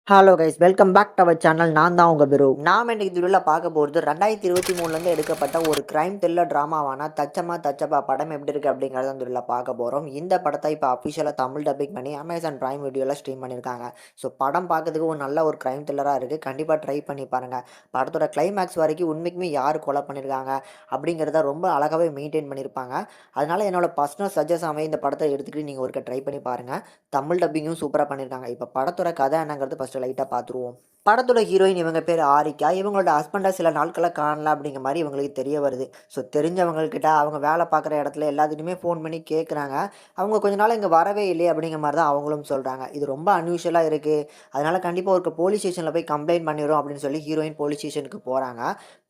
Hello guys, welcome back to our channel. நான் தான் உங்கள் பிரு. நாம் இன்னைக்கு இதுல பார்க்க போகிறது 2023லேருந்து எடுக்கப்பட்ட ஒரு கிரைம் த்ரில்லர் ட்ராமாவான தச்சம்மா தச்சப்பா படம் எப்படி இருக்குது அப்படிங்கிறத அந்த இதில் பார்க்க போகிறோம். இந்த படத்தை இப்போ அஃபிஷியலாக தமிழ் டப்பிங் பண்ணி அமேசான் பிரைம் வீடியோவில் ஸ்ட்ரீம் பண்ணியிருக்காங்க. ஸோ படம் பார்க்கறதுக்கு ஒரு நல்ல ஒரு கிரைம் த்ரில்லராக இருக்குது. கண்டிப்பாக ட்ரை பண்ணி பாருங்கள். படத்தோட கிளைமேக்ஸ் வரைக்கும் உண்மைக்குமே யார் கொலை பண்ணியிருக்காங்க அப்படிங்கிறத ரொம்ப அழகாகவே மெயின்டைன் பண்ணியிருப்பாங்க. அதனால் என்னோட பர்சனல் சஜஷனாகவே இந்த படத்தை எடுத்துக்கிட்டு நீங்கள் ஒருக்க ட்ரை பண்ணி பாருங்கள். தமிழ் டப்பிங்கும் சூப்பராக பண்ணியிருக்காங்க. இப்போ படத்தோட கதை என்னங்கிறது ஃபஸ்ட்டு லைட்டாக பார்த்துருவோம். படத்தோட ஹீரோயின் இவங்க பேர் ஆரிக்கா. இவங்களோட ஹஸ்பண்டை சில நாட்களை காணல அப்படிங்கிற மாதிரி இவங்களுக்கு தெரிய வருது. ஸோ தெரிஞ்சவங்கக்கிட்ட அவங்க வேலை பார்க்குற இடத்துல எல்லாத்துக்குமே ஃபோன் பண்ணி கேட்குறாங்க. அவங்க கொஞ்ச நாள் இங்கே வரவே இல்லையே அப்படிங்கிற மாதிரி தான் அவங்களும் சொல்கிறாங்க. இது ரொம்ப அன்யூஷுவலாக இருக்குது, அதனால் கண்டிப்பாக ஒரு போலீஸ் ஸ்டேஷனில் போய் கம்ப்ளைண்ட் பண்ணிடும் அப்படின்னு சொல்லி ஹீரோயின் போலீஸ் ஸ்டேஷனுக்கு போகிறாங்க.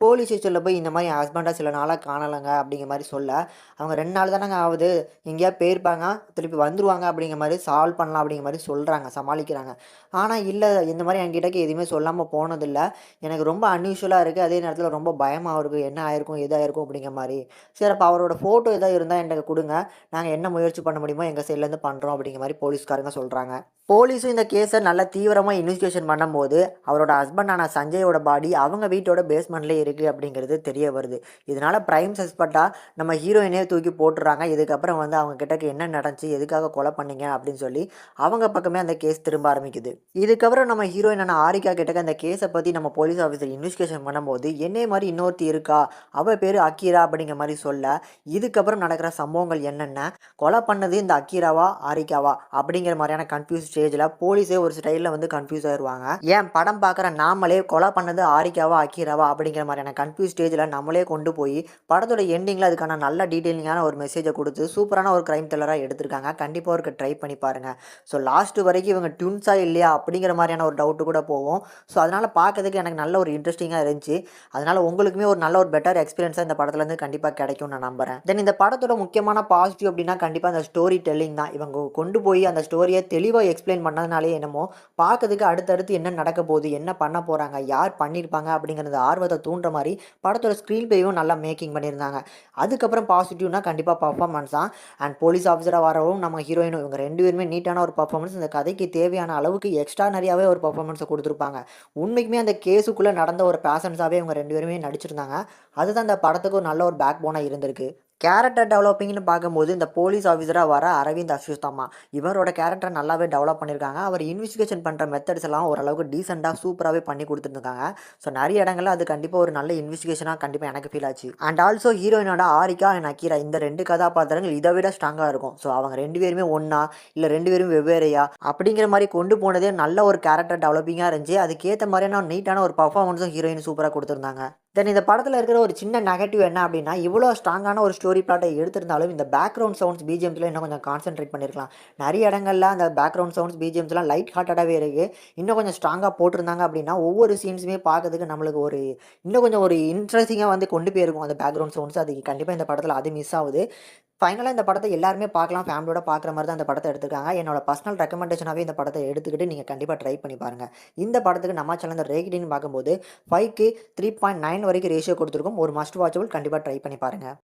போலீஸ் ஸ்டேஷனில் போய் இந்த மாதிரி என் ஹஸ்பண்டை சில நாளாக காணலைங்க அப்படிங்கிற மாதிரி சொல்ல, அவங்க 2 நாள் தானங்க ஆகுது, எங்கேயா போயிருப்பாங்க, திருப்பி வந்துருவாங்க அப்படிங்கிற மாதிரி சால்வ் பண்ணலாம் அப்படிங்கிற மாதிரி சொல்கிறாங்க, சமாளிக்கிறாங்க. ஆனால் இல்லை, இந்த மாதிரி என்கிட்டக்கு எதுவுமே சொல்லாமல் போனதில்ல. எனக்கு ரொம்ப அன்யூஷுவலாக இருக்குது, அதே நேரத்தில் ரொம்ப பயமாக இருக்குது, என்ன ஆயிருக்கும் எதாயிருக்கும் அப்படிங்கிற மாதிரி. சரி, அப்போ அவரோட ஃபோட்டோ எதாவது இருந்தால் எனக்கு கொடுங்க, நாங்கள் என்ன முயற்சி பண்ண முடியுமோ எங்கள் சைட்லேருந்து பண்ணுறோம் அப்படிங்கிற மாதிரி போலீஸ்காரங்க சொல்கிறாங்க. போலீஸும் இந்த கேஸை நல்லா தீவிரமாக இன்வெஸ்டிகேஷன் பண்ணும்போது அவரோட ஹஸ்பண்டான சஞ்சயோட பாடி அவங்க வீட்டோட பேஸ்மெண்ட்லேயே இருக்குது அப்படிங்கிறது தெரிய வருது. இதனால் பிரைம் சஸ்பெக்டாக நம்ம ஹீரோயினே தூக்கி போட்டுறாங்க. இதுக்கப்புறம் அவங்க கிட்டக்கு என்ன நடந்துச்சு, எதுக்காக கொலை பண்ணீங்க அப்படின்னு சொல்லி அவங்க பக்கமே அந்த கேஸ் திரும்ப ஆரம்பிக்குது. இதுக்கப்புறம் நம்ம ஹீரோயினான ஆரிக்கா கிட்டக்க அந்த கேஸை பற்றி நம்ம போலீஸ் ஆஃபீஸர் இன்வெஸ்டிகேஷன் பண்ணும்போது என்னே மாதிரி இன்னொருத்தி இருக்கா, அவள் பேர் அக்கீரா அப்படிங்கிற மாதிரி சொல்ல, இதுக்கப்புறம் நடக்கிற சம்பவங்கள் என்னென்ன, கொலை பண்ணது இந்த அக்கீராவா ஆரிக்காவா அப்படிங்கிற மாதிரியான கன்ஃபியூஸ் ஸ்டேஜில் போலீஸே ஒரு ஸ்டைலில் கன்ஃபியூஸ் ஆயிடுவாங்க. ஏன் படம் பார்க்குற நாமளே கொலை பண்ணது ஆரிக்காவா அக்கீராவா அப்படிங்கிற மாதிரியான கன்ஃபியூஸ் ஸ்டேஜில் நம்மளே கொண்டு போய் படத்தோட எண்டிங்கில் அதுக்கான நல்ல டீட்டெயிலிங்கான ஒரு மெசேஜை கொடுத்து சூப்பரான ஒரு கிரைம் த்ரில்லராக எடுத்திருக்காங்க. கண்டிப்பாக ஒரு ட்ரை பண்ணி பாருங்கள். ஸோ லாஸ்ட் வரைக்கும் இவங்க ட்யூன்ஸாக இல்லையா அப்படிங்கிற மாதிரியான ஒரு டவுட்டு கூட போகும். ஸோ அதனால் பார்க்கறதுக்கு எனக்கு நல்ல ஒரு இன்ட்ரெஸ்டிங்காக இருந்துச்சு. அதனால் உங்களுக்குமே ஒரு நல்ல ஒரு பெட்டர் எக்ஸ்பீரியன்ஸாக இந்த படத்துலேருந்து கண்டிப்பாக கிடைக்கும் நான் நம்புகிறேன். தென் இந்த படத்தோட முக்கியமான பாசிட்டிவ் அப்படின்னா கண்டிப்பாக அந்த ஸ்டோரி டெல்லிங் தான். இவங்க கொண்டு போய் அந்த ஸ்டோரியை தெளிவாக எக்ஸ்பிளைன் பண்ணதுனாலே என்னமோ பார்க்கறதுக்கு அடுத்தடுத்து என்ன நடக்க போகுது, என்ன பண்ண போகிறாங்க, யார் பண்ணியிருப்பாங்க அப்படிங்கிறது ஆர்வத்தை தூண்டுற மாதிரி படத்தோட ஸ்க்ரீன் பிளேயும் நல்லா மேக்கிங் பண்ணியிருந்தாங்க. அதுக்கப்புறம் பாசிட்டிவ்னா கண்டிப்பாக பர்ஃபார்மன்ஸ் தான். அண்ட் போலீஸ் ஆஃபீஸராக வரவும் நம்ம ஹீரோயினும் இவங்க 2 பேருமே நீட்டான ஒரு பர்ஃபார்மன்ஸ், இந்த கதைக்கு தேவையான அளவுக்கு எக்ஸ்ட்ரா நிறையாவே ஒரு பர்ஃபார்மன்ஸை கொடுத்துருப்பாங்க. உண்மைக்குமே அந்த கேஸுக்குள்ளே நடந்த ஒரு பேஷன்ஸாகவே இவங்க 2 பேருமே நடிச்சிருந்தாங்க. அதுதான் இந்த படத்துக்கு ஒரு நல்ல ஒரு பேக் போனாக இருந்திருக்கு. கேரக்டர் டெவலப்பிங்னு பார்க்கும்போது இந்த போலீஸ் ஆஃபீஸராக வர அரவிந்த் அஸ்வத்தாமா இவரோட கேரக்டர் நல்லாவே டெவலப் பண்ணியிருக்காங்க. அவர் இன்வெஸ்டிகேஷன் பண்ணுற மெத்தட்ஸ் எல்லாம் ஓரளவுக்கு டீசெண்டாக சூப்பராகவே பண்ணி கொடுத்துருக்காங்க. ஸோ நிறைய இடங்கள்ல அது கண்டிப்பாக ஒரு நல்ல இன்வெஸ்டிகேஷனாக கண்டிப்பாக எனக்கு ஃபீல் ஆச்சு. அண்ட் ஆல்சோ ஹீரோயினோட ஆரிக்கா அண்ட் அக்கீரா இந்த 2 கதாபாத்திரங்கள் இதை விட ஸ்ட்ராங்காக இருக்கும். ஸோ அவங்க 2 பேருமே ஒன்றா இல்லை 2 பேரும் வெவ்வேறையா அப்படிங்கிற மாதிரி கொண்டு போனதே நல்ல ஒரு கேரக்டர் டெவலப்பிங்காக இருந்துச்சு. அதுக்கேற்ற மாதிரியான நீட்டான ஒரு பர்ஃபார்மன்ஸும் ஹீரோயின் சூப்பராக கொடுத்துருந்தாங்க. தென் இந்த படத்தில் இருக்கிற ஒரு சின்ன நெகட்டிவ் என்ன அப்படின்னா, இவ்வளோ ஸ்ட்ராங்கான ஒரு ஸ்டோரி பிளாட்டை எடுத்திருந்தாலும் இந்த பேக்ரவுண்ட் சவுண்ட்ஸ் பிஜிஎம்ஸில் இன்னும் கொஞ்சம் கான்சென்ட்ரேட் பண்ணியிருக்கலாம். நிறைய இடங்கள்ல அந்த பேக்ரவுண்ட் சவுண்ட்ஸ் பிஜிஎம்ஸ்லாம் லைட் ஹார்ட்டடாகவே இருக்குது. இன்னும் கொஞ்சம் ஸ்ட்ராங்காக போட்டிருந்தாங்க அப்படின்னா ஒவ்வொரு சீன்ஸுமே பார்க்கறதுக்கு நம்மளுக்கு ஒரு இன்னும் கொஞ்சம் ஒரு இன்ட்ரெஸ்டிங்காக கொண்டு போயிருக்கும் அந்த பேக்ரவுண்ட் சவுண்ட்ஸ். அது கண்டிப்பாக இந்த படத்தில் அது மிஸ் ஆகுது. ஃபைனலாக இந்த படத்தை எல்லாருமே பார்க்கலாம், ஃபேமிலியோட பார்க்குற மாதிரி தான் இந்த படத்தை எடுத்துருக்காங்க. என்னோட பர்சனல் ரெக்கமெண்டேஷனாகவே இந்த படத்தை எடுத்துக்கிட்டு நீங்கள் கண்டிப்பாக ட்ரை பண்ணி பாருங்கள். இந்த படத்துக்கு நம்ம சேனல் இந்த ரேட்டிங்னு பார்க்கும்போது 5க்கு 3.9 வரைக்கும் ரேஷியோ கொடுத்துருக்கோம். ஒரு மஸ்ட் வாட்சபிள், கண்டிப்பாக ட்ரை பண்ணி பாருங்கள்.